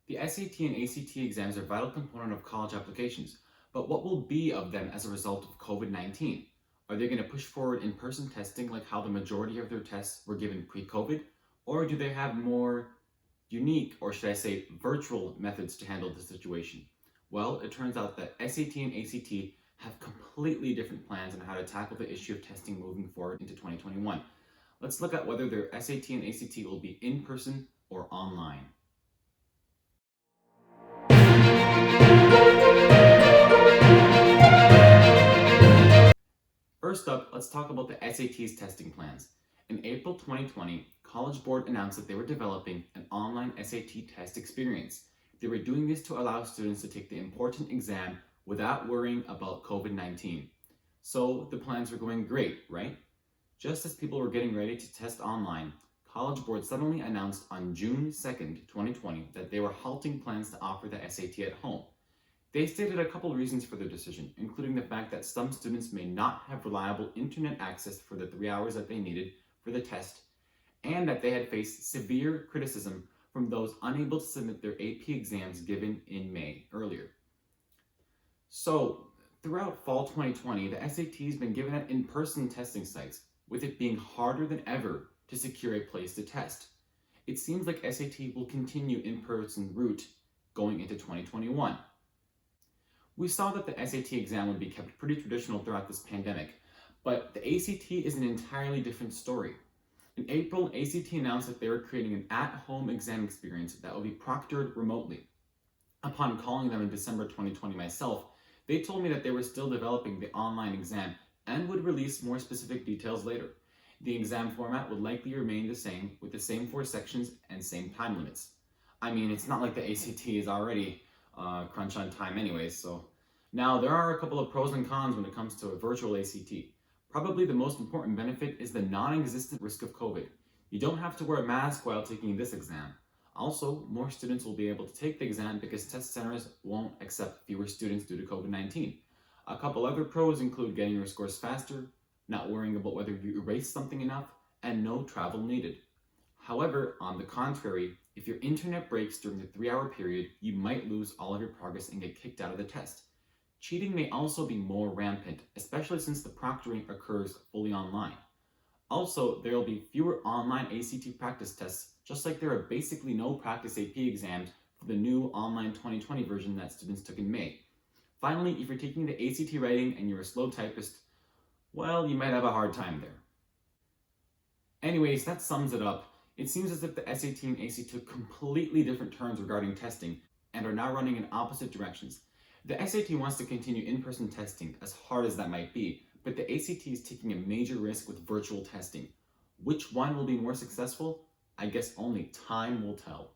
The SAT and ACT exams are a vital component of college applications, but what will be of them as a result of COVID-19? Are they going to push forward in-person testing like how the majority of their tests were given pre-COVID? Or do they have more unique, or should I say virtual methods to handle the situation? Well, it turns out that SAT and ACT have completely different plans on how to tackle the issue of testing moving forward into 2021. Let's look at whether their SAT and ACT will be in person or online. First up, let's talk about the SAT's testing plans. In April 2020, College Board announced that they were developing an online SAT test experience. They were doing this to allow students to take the important exam without worrying about COVID-19. So the plans were going great, right? Just as people were getting ready to test online, College Board suddenly announced on June 2nd, 2020, that they were halting plans to offer the SAT at home. They stated a couple reasons for their decision, including the fact that some students may not have reliable internet access for the 3 hours that they needed for the test, and that they had faced severe criticism from those unable to submit their AP exams given in May earlier. So, throughout fall 2020, the SAT has been given at in-person testing sites, with it being harder than ever to secure a place to test. It seems like SAT will continue in-person route going into 2021. We saw that the SAT exam would be kept pretty traditional throughout this pandemic, but the ACT is an entirely different story. In April, ACT announced that they were creating an at-home exam experience that will be proctored remotely. Upon calling them in December 2020 myself, they told me that they were still developing the online exam and would release more specific details later. The exam format would likely remain the same, with the same 4 sections and same time limits. I mean, it's not like the ACT is already crunch on time anyways, so. Now, there are a couple of pros and cons when it comes to a virtual ACT. Probably the most important benefit is the non-existent risk of COVID. You don't have to wear a mask while taking this exam. Also, more students will be able to take the exam because test centers won't accept fewer students due to COVID-19. A couple other pros include getting your scores faster, not worrying about whether you erased something enough, and no travel needed. However, on the contrary, if your internet breaks during the 3-hour period, you might lose all of your progress and get kicked out of the test. Cheating may also be more rampant, especially since the proctoring occurs fully online. Also, there will be fewer online ACT practice tests, just like there are basically no practice AP exams for the new online 2020 version that students took in May. Finally, if you're taking the ACT writing and you're a slow typist, well, you might have a hard time there. Anyways, that sums it up. It seems as if the SAT and AC took completely different turns regarding testing and are now running in opposite directions. The SAT wants to continue in-person testing, as hard as that might be, but the ACT is taking a major risk with virtual testing. Which one will be more successful? I guess only time will tell.